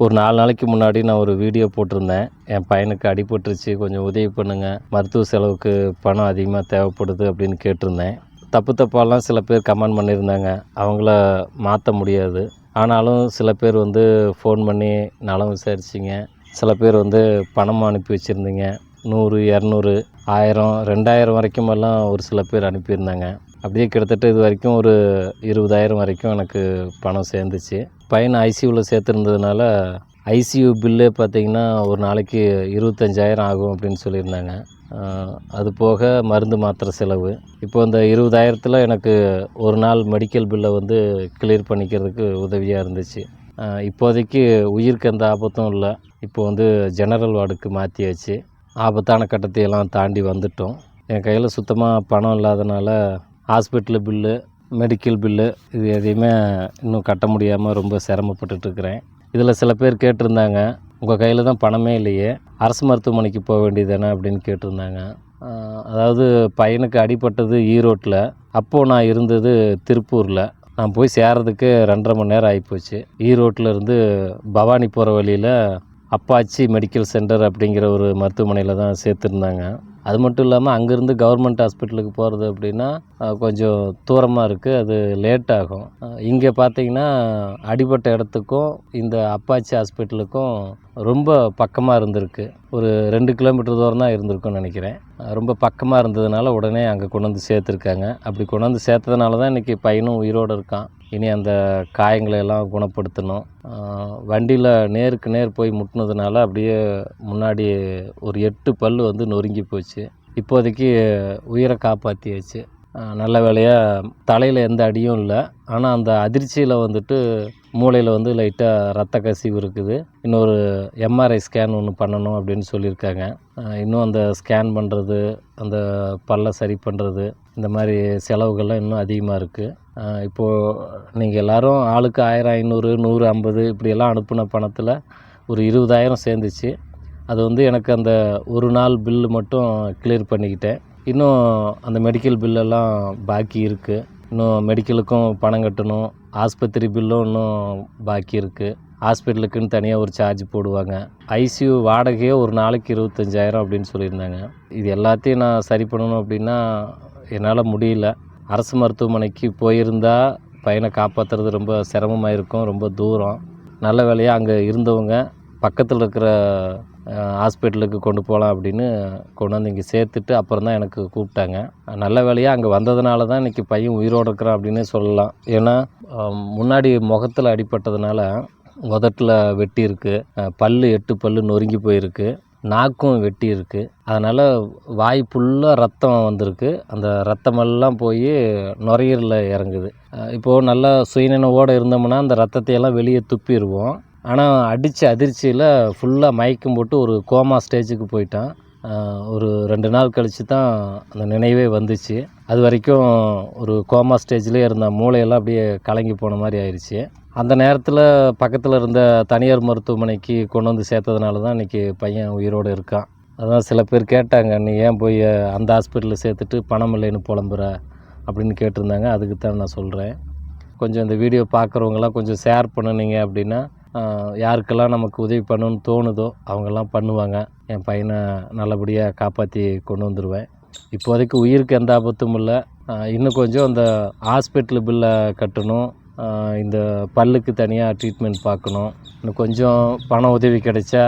ஒரு 4 நாளைக்கு முன்னாடி நான் ஒரு வீடியோ போட்டிருந்தேன். என் பையனுக்கு அடிபட்டுருச்சு, கொஞ்சம் உதவி பண்ணுங்க. மருத்துவ செலவுக்கு பணம் அதிகமாக தேவைப்படுது அப்படின்னு கேட்டிருந்தேன். தப்பாலாம் சில பேர் கமெண்ட் பண்ணியிருந்தாங்க. அவங்கள மாற்ற முடியாது. ஆனாலும் சில பேர் ஃபோன் பண்ணி நலம் விசாரிச்சிங்க. சில பேர் பணமும் அனுப்பி வச்சுருந்தீங்க. 100, 200, 1000, 2000 வரைக்குமெல்லாம் ஒரு சில பேர் அனுப்பியிருந்தாங்க. அப்படியே கிட்டத்தட்ட இது வரைக்கும் ஒரு 20,000 வரைக்கும் எனக்கு பணம் சேர்ந்துச்சு. பையனை ஐசியூவில் சேர்த்துருந்ததுனால ஐசியூ பில்லே பார்த்திங்கன்னா ஒரு நாளைக்கு 25,000 ஆகும் அப்படின்னு சொல்லியிருந்தாங்க. அது போக மருந்து மாத்திரை செலவு. இப்போ இந்த 20,000த்தில் எனக்கு ஒரு நாள் மெடிக்கல் பில்லை கிளியர் பண்ணிக்கிறதுக்கு உதவியாக இருந்துச்சு. இப்போதைக்கு உயிருக்கு எந்த ஆபத்தும் இல்லை. இப்போ ஜெனரல் வார்டுக்கு மாற்றியாச்சு. ஆபத்தான கட்டத்தையெல்லாம் தாண்டி வந்துட்டோம். என் கையில் சுத்தமாக பணம் இல்லாதனால ஹாஸ்பிட்டலு பில்லு, மெடிக்கல் பில்லு இது எதையுமே இன்னும் கட்ட முடியாமல் ரொம்ப சிரமப்பட்டுட்ருக்கிறேன். இதில் சில பேர் கேட்டிருந்தாங்க, உங்கள் கையில் தான் பணமே இல்லையே, அரசு மருத்துவமனைக்கு போக வேண்டியதானே அப்படின்னு கேட்டிருந்தாங்க. அதாவது பையனுக்கு அடிபட்டது ஈரோட்டில், அப்போது நான் இருந்தது திருப்பூரில். நான் போய் சேர்றதுக்கு 2.5 மணி நேரம் ஆகிப்போச்சு. ஈரோட்டில் இருந்து பவானி போகிற வழியில் அப்பாச்சி மெடிக்கல் சென்டர் அப்படிங்கிற ஒரு மருத்துவமனையில் தான் சேர்த்துருந்தாங்க. அது மட்டும் இல்லாமல் அங்கேருந்து கவர்மெண்ட் ஹாஸ்பிட்டலுக்கு போகிறது அப்படின்னா கொஞ்சம் தூரமாக இருக்குது, அது லேட் ஆகும். இங்கே பார்த்திங்கன்னா அடிபட்ட இடத்துக்கும் இந்த அப்பாச்சி ஹாஸ்பிட்டலுக்கும் ரொம்ப பக்கமாக இருந்திருக்கு. ஒரு 2 கிலோமீட்டர் தூரம் தான் இருந்திருக்குன்னு நினைக்கிறேன். ரொம்ப பக்கமாக இருந்ததுனால உடனே அங்கே கொண்டு வந்து சேர்த்துருக்காங்க. அப்படி கொண்டு வந்து சேர்த்ததுனால தான் இன்றைக்கி பையனும் உயிரோடு இருக்கான். இனி அந்த காயங்களை எல்லாம் குணப்படுத்தணும். வண்டியில் நேருக்கு நேர் போய் முட்டினதுனால அப்படியே முன்னாடி ஒரு 8 பல் நொறுங்கி போச்சு. இப்போதைக்கு உயிரை காப்பாற்றியாச்சு. நல்ல வேளையாக தலையில் எந்த அடியும் இல்லை. ஆனால் அந்த அதிர்ச்சியில் மூளையில் லைட்டாக ரத்த கசிவு இருக்குது. இன்னொரு எம்ஆர்ஐ ஸ்கேன் ஒன்று பண்ணணும் அப்படின்னு சொல்லியிருக்காங்க. இன்னும் அந்த ஸ்கேன் பண்ணுறது, அந்த பல்லை சரி பண்ணுறது, இந்த மாதிரி செலவுகள்லாம் இன்னும் அதிகமாக இருக்குது. இப்போது நீங்கள் எல்லோரும் ஆளுக்கு 1000, 500, 100, 50 இப்படியெல்லாம் அனுப்பின பணத்தில் ஒரு 20,000 சேர்ந்துச்சு. அது எனக்கு அந்த ஒரு நாள் பில்லு மட்டும் கிளியர் பண்ணிக்கிட்டேன். இன்னும் அந்த மெடிக்கல் பில்லெல்லாம் பாக்கி இருக்குது. இன்னும் மெடிக்கலுக்கும் பணம் கட்டணும். ஆஸ்பத்திரி பில்லும் இன்னும் பாக்கி இருக்குது. ஹாஸ்பிட்டலுக்குன்னு தனியாக ஒரு சார்ஜ் போடுவாங்க. ஐசியூ வாடகையே ஒரு நாளைக்கு 25,000 அப்படின்னு சொல்லியிருந்தாங்க. இது எல்லாத்தையும் நான் சரி பண்ணணும் அப்படின்னா என்னால் முடியல. அரசு மருத்துவமனைக்கு போயிருந்தால் பையனை காப்பாற்றுறது ரொம்ப சிரமமாக இருக்கும், ரொம்ப தூரம். நல்ல வேளையாக அங்கே இருந்தவங்க பக்கத்தில் இருக்கிற ஹாஸ்பிட்டலுக்கு கொண்டு போகலாம் அப்படின்னு கொண்டு வந்து இங்கே சேர்த்துட்டு அப்புறம் தான் எனக்கு கூப்பிட்டாங்க. நல்ல வேளையாக அங்கே வந்ததுனால தான் இன்றைக்கி பையன் உயிரோடு இருக்கிறான் அப்படின்னே சொல்லலாம். ஏன்னா முன்னாடி முகத்தில் அடிபட்டதுனால உதட்டில் வெட்டி இருக்குது, பல் 8 பல் நொறுங்கி போயிருக்கு, நாக்கும் வெட்டி இருக்குது. அதனால் வாய் ஃபுல்லாக ரத்தம் வந்திருக்கு. அந்த ரத்தமெல்லாம் போய் நுரையீரலில் இறங்குது. இப்போது நல்லா சுயநினைவோடு இருந்தோம்னா அந்த ரத்தத்தையெல்லாம் வெளியே துப்பிடுவோம். ஆனால் அடித்த அதிர்ச்சியில் ஃபுல்லாக மயக்கம் போட்டு ஒரு கோமா ஸ்டேஜுக்கு போயிட்டான். ஒரு 2 நாள் கழித்து தான் அந்த நினைவே வந்துச்சு. அது வரைக்கும் ஒரு கோமா ஸ்டேஜ்லேயே இருந்த மூளையெல்லாம் அப்படியே கலங்கி போன மாதிரி ஆயிடுச்சு. அந்த நேரத்தில் பக்கத்தில் இருந்த தனியார் மருத்துவமனைக்கு கொண்டு வந்து சேர்த்ததுனால தான் இன்றைக்கி பையன் உயிரோடு இருக்கான். அதான் சில பேர் கேட்டாங்க, நீ ஏன் போய் அந்த ஹாஸ்பிட்டலில் சேர்த்துட்டு பணம் இல்லைன்னு புலம்புற அப்படின்னு கேட்டிருந்தாங்க. அதுக்கு தான் நான் சொல்கிறேன். கொஞ்சம் இந்த வீடியோ பார்க்குறவங்களாம் கொஞ்சம் ஷேர் பண்ணினீங்க அப்படின்னா யாருக்கெல்லாம் நமக்கு உதவி பண்ணணும்னு தோணுதோ அவங்கெல்லாம் பண்ணுவாங்க. என் பையனை நல்லபடியாக காப்பாற்றி கொண்டு வந்துடுவேன். இப்போதைக்கு உயிருக்கு எந்த ஆபத்தும் இல்லை. இன்னும் கொஞ்சம் அந்த ஹாஸ்பிட்டலு பில்லை கட்டணும், இந்த பல்லுக்கு தனியாக ட்ரீட்மெண்ட் பார்க்கணும். இன்னும் கொஞ்சம் பண உதவி கிடைச்சா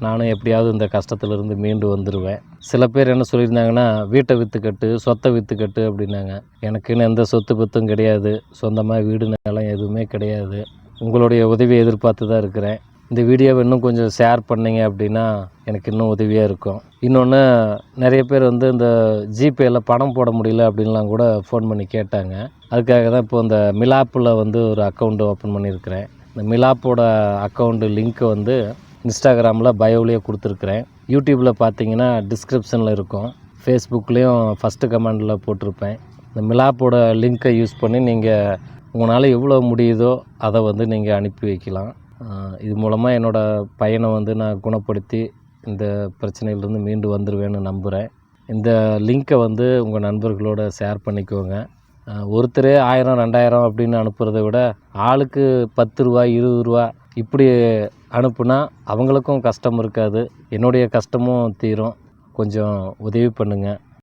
நானும் எப்படியாவது இந்த கஷ்டத்துலேருந்து மீண்டு வந்துடுவேன். சில பேர் என்ன சொல்லியிருந்தாங்கன்னா, வீட்டை விற்றுக்கட்டு, சொத்தை விற்றுக்கட்டு அப்படின்னாங்க. எனக்குன்னு எந்த சொத்து பத்தும் கிடையாது. சொந்தமாக வீடு நிலம் எதுவுமே கிடையாது. உங்களுடைய உதவியை எதிர்பார்த்து தான் இருக்கிறேன். இந்த வீடியோவை இன்னும் கொஞ்சம் ஷேர் பண்ணிங்க அப்படின்னா எனக்கு இன்னும் உதவியாக இருக்கும். இன்னொன்று, நிறைய பேர் இந்த ஜிபேயில் பணம் போட முடியல அப்படின்லாம் கூட ஃபோன் பண்ணி கேட்டாங்க. அதுக்காக தான் இப்போ இந்த மிலாப்பில் ஒரு அக்கௌண்ட் ஓப்பன் பண்ணியிருக்கிறேன். இந்த மிலாப்போட அக்கௌண்ட்டு லிங்க்கை இன்ஸ்டாகிராமில் பயோவிலேயே கொடுத்துருக்குறேன். யூடியூப்பில் பார்த்தீங்கன்னா டிஸ்கிரிப்ஷனில் இருக்கும். ஃபேஸ்புக்லேயும் ஃபஸ்ட்டு கமெண்டில் போட்டிருப்பேன். இந்த மிலாப்போட லிங்க்கை யூஸ் பண்ணி நீங்கள் உங்களால் எவ்வளோ முடியுதோ அதை நீங்கள் அனுப்பி வைக்கலாம். இது மூலமாக என்னோடய பையனை நான் குணப்படுத்தி இந்த பிரச்சனையிலேருந்து மீண்டு வந்துடுவேன்னு நம்புகிறேன். இந்த லிங்க்கை உங்கள் நண்பர்களோட ஷேர் பண்ணிக்கோங்க. ஒருத்தரே 1000, 2000 அப்படின்னு அனுப்புகிறத விட ஆளுக்கு 10 ரூபா, 20 ரூபா இப்படி அனுப்புனா அவங்களுக்கும் கஷ்டம் இருக்காது, என்னுடைய கஷ்டமும் தீரும். கொஞ்சம் உதவி பண்ணுங்கள்.